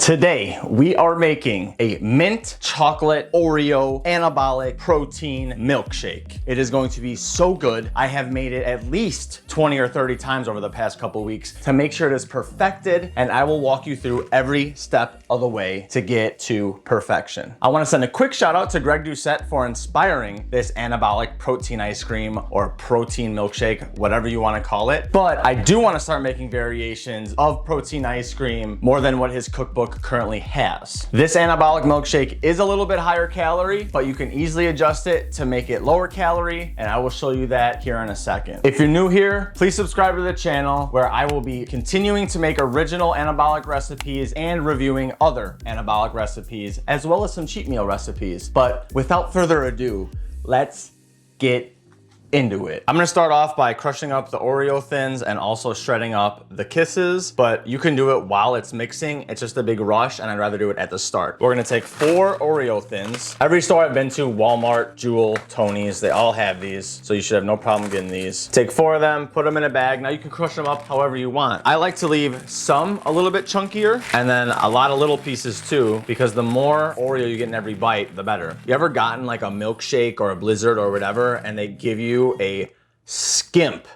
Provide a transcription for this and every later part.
Today, we are making a mint chocolate Oreo anabolic protein milkshake. It is going to be so good. I have made it at least 20 or 30 times over the past couple weeks to make sure it is perfected, and I will walk you through every step of the way to get to perfection. I want to send a quick shout out to Greg Doucette for inspiring this anabolic protein ice cream or protein milkshake, whatever you want to call it. But I do want to start making variations of protein ice cream more than what his cookbook currently has. This anabolic milkshake is a little bit higher calorie, but you can easily adjust it to make it lower calorie, and I will show you that here in a second. If you're new here, please subscribe to the channel where I will be continuing to make original anabolic recipes and reviewing other anabolic recipes, as well as some cheat meal recipes. But without further ado, let's get into it. I'm gonna start off by crushing up the Oreo thins and also shredding up the Kisses, but you can do it while it's mixing. It's just a big rush, and I'd rather do it at the start. We're gonna take 4 Oreo thins. Every store I've been to, Walmart, Jewel, Tony's, they all have these, so you should have no problem getting these. Take 4 of them, put them in a bag. Now you can crush them up however you want. I like to leave some a little bit chunkier, and then a lot of little pieces too, because the more Oreo you get in every bite, the better. You ever gotten like a milkshake or a Blizzard or whatever, and they give you a skimp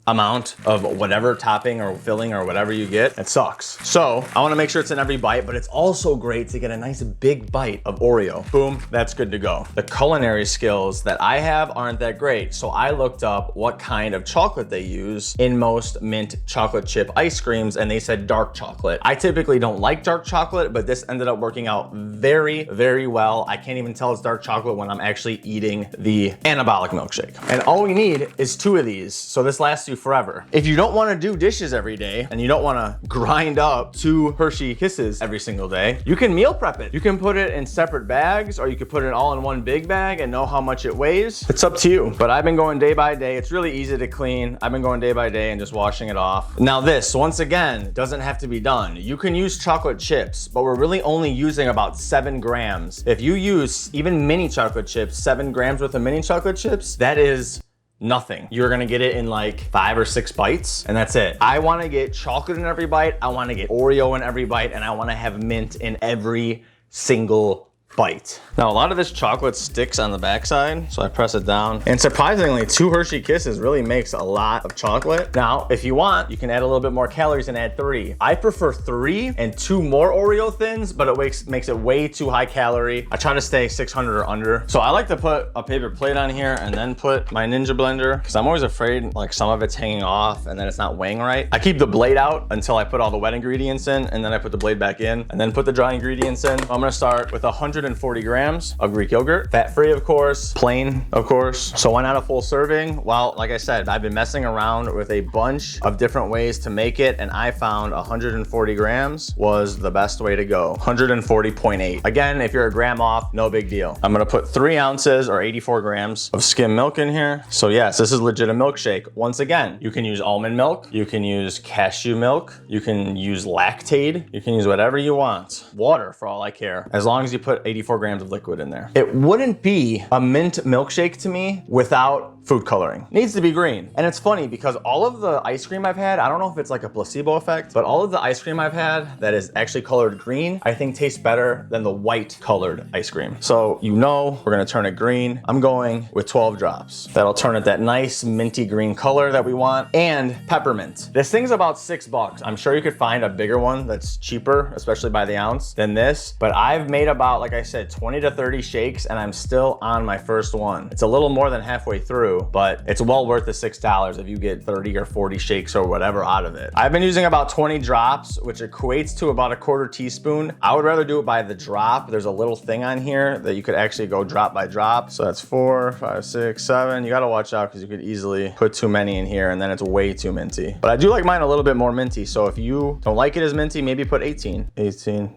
amount of whatever topping or filling or whatever you get? It sucks. So I want to make sure it's in every bite, but it's also great to get a nice big bite of Oreo. Boom, that's good to go. The culinary skills that I have aren't that great, so I looked up what kind of chocolate they use in most mint chocolate chip ice creams, and they said dark chocolate. I typically don't like dark chocolate, but this ended up working out very, very well. I can't even tell it's dark chocolate when I'm actually eating the anabolic milkshake. And all we need is 2 of these, so this lasts you forever. If you don't want to do dishes every day and you don't want to grind up 2 Hershey Kisses every single day, you can meal prep it. You can put it in separate bags, or you could put it all in one big bag and know how much it weighs. It's up to you, but I've been going day by day. It's really easy to clean. I've been going day by day and just washing it off. Now this, once again, doesn't have to be done. You can use chocolate chips, but we're really only using about 7 grams. If you use even mini chocolate chips, 7 grams worth of mini chocolate chips, that is nothing. You're gonna get it in like 5 or 6 bites, and that's it. I wanna get chocolate in every bite, I wanna get Oreo in every bite, and I wanna have mint in every single bite. Now, a lot of this chocolate sticks on the backside, so I press it down. And surprisingly, 2 Hershey Kisses really makes a lot of chocolate. Now, if you want, you can add a little bit more calories and add 3. I prefer 3 and 2 more Oreo thins, but it makes it way too high calorie. I try to stay 600 or under. So I like to put a paper plate on here and then put my Ninja blender, because I'm always afraid like some of it's hanging off and then it's not weighing right. I keep the blade out until I put all the wet ingredients in, and then I put the blade back in and then put the dry ingredients in. So I'm gonna start with 140 grams of Greek yogurt, fat-free of course, plain of course. So why not a full serving? Well, like I said, I've been messing around with a bunch of different ways to make it, and I found 140 grams was the best way to go. 140.8. Again, if you're a gram off, no big deal. I'm gonna put 3 ounces or 84 grams of skim milk in here. So yes, this is legit a milkshake. Once again, you can use almond milk, you can use cashew milk, you can use Lactaid, you can use whatever you want. Water for all I care, as long as you put 84 grams of liquid in there. It wouldn't be a mint milkshake to me without food coloring. Needs to be green. And it's funny because all of the ice cream I've had, I don't know if it's like a placebo effect, but all of the ice cream I've had that is actually colored green, I think tastes better than the white colored ice cream. So you know we're gonna turn it green. I'm going with 12 drops. That'll turn it that nice minty green color that we want. And peppermint. This thing's about $6. I'm sure you could find a bigger one that's cheaper, especially by the ounce, than this. But I've made about, like I said, 20 to 30 shakes, and I'm still on my first one. It's a little more than halfway through, but it's well worth the $6 if you get 30 or 40 shakes or whatever out of it. I've been using about 20 drops, which equates to about 1/4 teaspoon. I would rather do it by the drop. There's a little thing on here that you could actually go drop by drop. So that's 4, 5, 6, 7. You gotta watch out because you could easily put too many in here and then it's way too minty. But I do like mine a little bit more minty. So if you don't like it as minty, maybe put 18,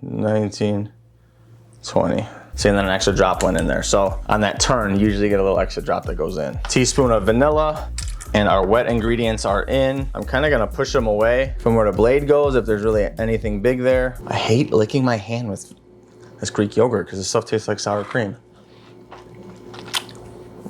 19, 20. See, and then an extra drop went in there. So on that turn, you usually get a little extra drop that goes in. Teaspoon of vanilla, and our wet ingredients are in. I'm kind of gonna push them away from where the blade goes if there's really anything big there. I hate licking my hand with this Greek yogurt because this stuff tastes like sour cream.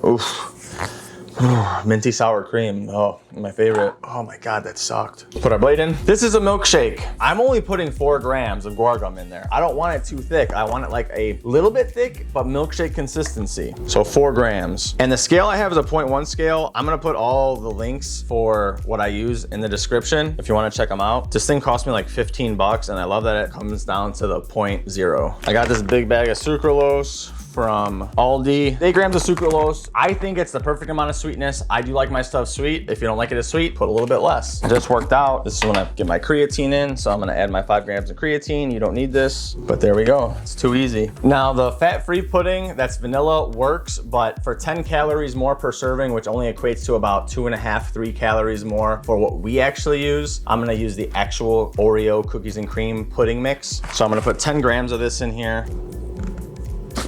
Oof. Minty sour cream. Oh, my favorite. Oh my God, that sucked. Put our blade in. This is a milkshake. I'm only putting 4 grams of guar gum in there. I don't want it too thick. I want it like a little bit thick, but milkshake consistency. So 4 grams. And the scale I have is a 0.1 scale. I'm gonna put all the links for what I use in the description if you wanna check them out. This thing cost me like 15 bucks and I love that it comes down to the 0.0. I got this big bag of sucralose from Aldi. 8 grams of sucralose. I think it's the perfect amount of sweetness. I do like my stuff sweet. If you don't like it as sweet, put a little bit less. It just worked out. This is when I get my creatine in. So I'm gonna add my 5 grams of creatine. You don't need this, but there we go. It's too easy. Now the fat-free pudding that's vanilla works, but for 10 calories more per serving, which only equates to about 2.5, 3 calories more for what we actually use, I'm gonna use the actual Oreo cookies and cream pudding mix. So I'm gonna put 10 grams of this in here.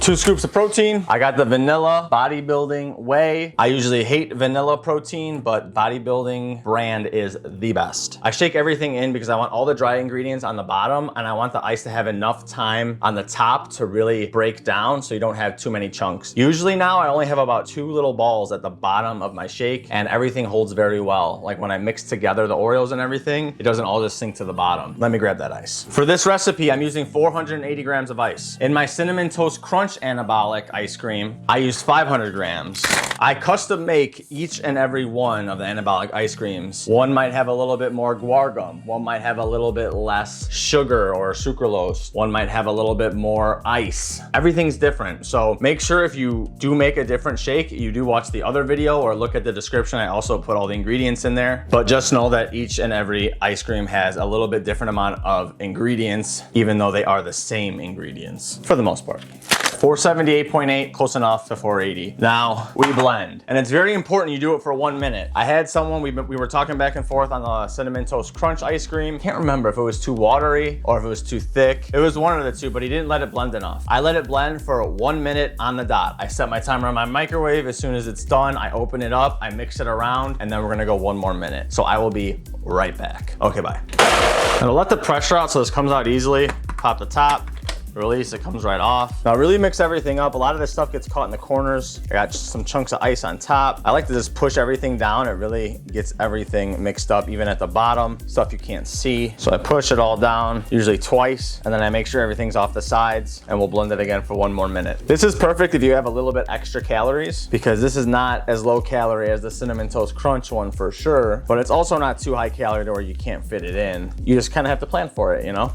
2 scoops of protein. I got the vanilla bodybuilding whey. I usually hate vanilla protein, but bodybuilding brand is the best. I shake everything in because I want all the dry ingredients on the bottom and I want the ice to have enough time on the top to really break down so you don't have too many chunks. Usually now I only have about 2 little balls at the bottom of my shake and everything holds very well. Like when I mix together the Oreos and everything, it doesn't all just sink to the bottom. Let me grab that ice. For this recipe, I'm using 480 grams of ice. In my Cinnamon Toast Crunch anabolic ice cream, I used 500 grams. I custom make each and every one of the anabolic ice creams. One might have a little bit more guar gum. One might have a little bit less sugar or sucralose. One might have a little bit more ice. Everything's different. So make sure if you do make a different shake, you do watch the other video or look at the description. I also put all the ingredients in there. But just know that each and every ice cream has a little bit different amount of ingredients, even though they are the same ingredients for the most part. 478.8, close enough to 480. Now we blend, and it's very important you do it for 1 minute. I had someone, we were talking back and forth on the Cinnamon Toast Crunch ice cream. Can't remember if it was too watery or if it was too thick. It was one of the two, but he didn't let it blend enough. I let it blend for 1 minute on the dot. I set my timer on my microwave. As soon as it's done, I open it up, I mix it around, and then we're gonna go 1 more minute. So I will be right back. Okay, bye. Now to let the pressure out so this comes out easily, pop the top, release, it comes right off. Now really mix everything up. A lot of this stuff gets caught in the corners. I got just some chunks of ice on top. I like to just push everything down. It really gets everything mixed up, even at the bottom, stuff you can't see. So I push it all down, usually twice, and then I make sure everything's off the sides, and we'll blend it again for 1 more minute. This is perfect if you have a little bit extra calories, because this is not as low calorie as the Cinnamon Toast Crunch one for sure, but it's also not too high calorie to where you can't fit it in. You just kind of have to plan for it, you know?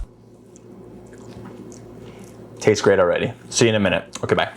Tastes great already. See you in a minute. Okay, bye.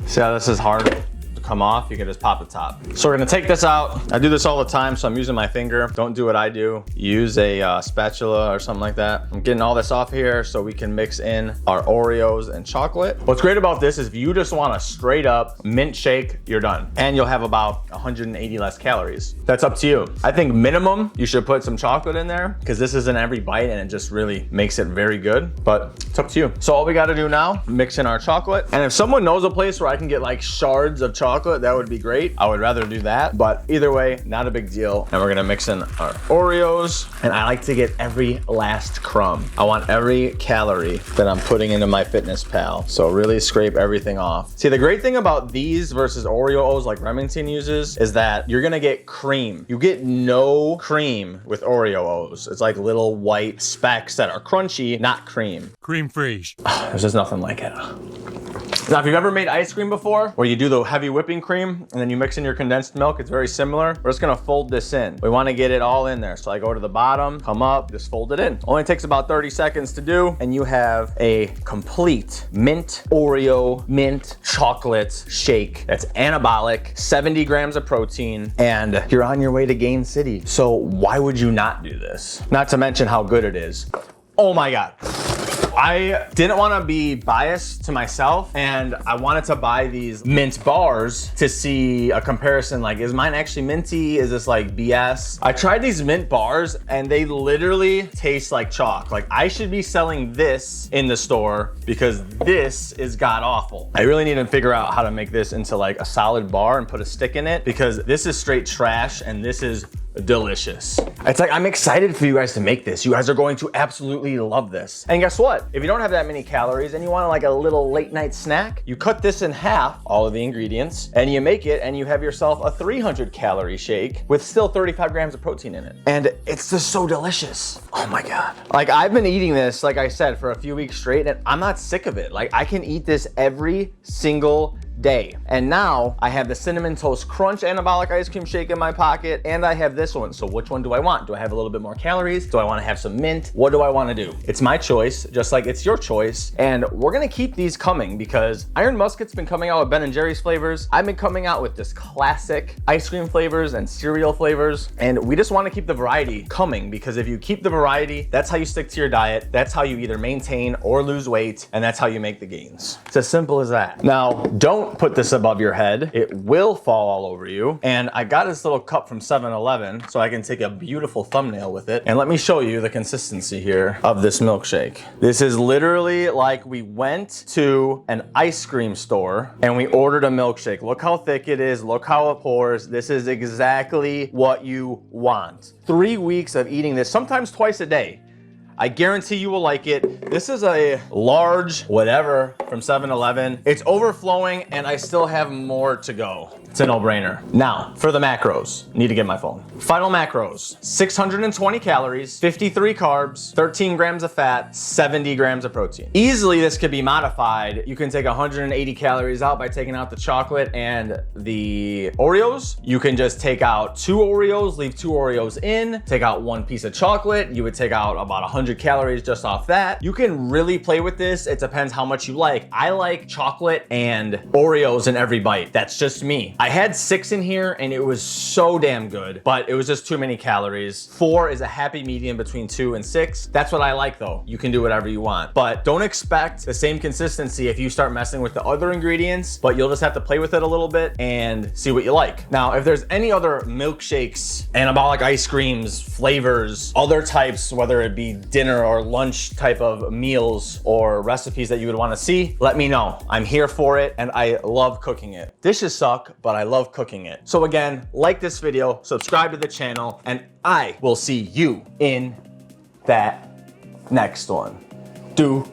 See how this is hard to come off? You can just pop the top. So we're gonna take this out. I do this all the time, so I'm using my finger. Don't do what I do. Use a spatula or something like that. I'm getting all this off here so we can mix in our Oreos and chocolate. What's great about this is if you just want a straight up mint shake, you're done. And you'll have about 180 less calories. That's up to you. I think minimum, you should put some chocolate in there because this is in every bite and it just really makes it very good, but it's up to you. So all we gotta do now, mix in our chocolate. And if someone knows a place where I can get like shards of chocolate, that would be great. I would rather do that, but either way, not a big deal. And we're gonna mix in our Oreos. And I like to get every last crumb. I want every calorie that I'm putting into my Fitness Pal. So really scrape everything off. See, the great thing about these versus Oreos like Remington uses is that you're gonna get cream. You get no cream with Oreos. It's like little white specks that are crunchy, not cream. Cream free. There's just nothing like it. Now, if you've ever made ice cream before, where you do the heavy whipping cream and then you mix in your condensed milk, it's very similar. We're just gonna fold this in. We wanna get it all in there. So I go to the bottom, come up, just fold it in. Only takes about 30 seconds to do, and you have a complete mint Oreo, mint chocolate shake that's anabolic, 70 grams of protein, and you're on your way to Gain City. So why would you not do this? Not to mention how good it is. Oh my God. I didn't want to be biased to myself, and I wanted to buy these mint bars to see a comparison. Like, is mine actually minty? Is this like BS? I tried these mint bars and they literally taste like chalk. Like, I should be selling this in the store because this is god awful. I really need to figure out how to make this into like a solid bar and put a stick in it, because this is straight trash and this is delicious. It's like, I'm excited for you guys to make this. You guys are going to absolutely love this. And guess what? If you don't have that many calories and you want like a little late night snack, you cut this in half, all of the ingredients, and you make it and you have yourself a 300 calorie shake with still 35 grams of protein in it. And it's just so delicious. Oh my God. Like, I've been eating this, like I said, for a few weeks straight, and I'm not sick of it. Like, I can eat this every single day. And now I have the Cinnamon Toast Crunch anabolic ice cream shake in my pocket, and I have this one. So which one do I want? Do I have a little bit more calories? Do I want to have some mint? What do I want to do? It's my choice, just like it's your choice. And we're gonna keep these coming because Iron Musket's been coming out with Ben & Jerry's flavors. I've been coming out with just classic ice cream flavors and cereal flavors. And we just want to keep the variety coming, because if you keep the variety, that's how you stick to your diet. That's how you either maintain or lose weight. And that's how you make the gains. It's as simple as that. Now, don't put this above your head. It will fall all over you. And I got this little cup from 7-Eleven so I can take a beautiful thumbnail with it. And let me show you the consistency here of this milkshake. This is literally like we went to an ice cream store and we ordered a milkshake. Look how thick it is. Look how it pours. This is exactly what you want. 3 weeks of eating this, sometimes twice a day. I guarantee you will like it. This is a large whatever from 7-Eleven. It's overflowing and I still have more to go. It's a no-brainer. Now, for the macros. Need to get my phone. Final macros. 620 calories, 53 carbs, 13 grams of fat, 70 grams of protein. Easily this could be modified. You can take 180 calories out by taking out the chocolate and the Oreos. You can just take out 2 Oreos, leave 2 Oreos in, take out 1 piece of chocolate. You would take out about 100 calories just off that. You can really play with this. It depends how much you like. I like chocolate and Oreos in every bite. That's just me. I had 6 in here and it was so damn good, but it was just too many calories. 4 is a happy medium between 2 and 6. That's what I like though. You can do whatever you want, but don't expect the same consistency if you start messing with the other ingredients, but you'll just have to play with it a little bit and see what you like. Now, if there's any other milkshakes, anabolic ice creams, flavors, other types, whether it be dinner or lunch type of meals or recipes that you would want to see, let me know. I'm here for it and I love cooking it. Dishes suck, but I love cooking it. So again, like this video, subscribe to the channel, and I will see you in that next one. Deuces.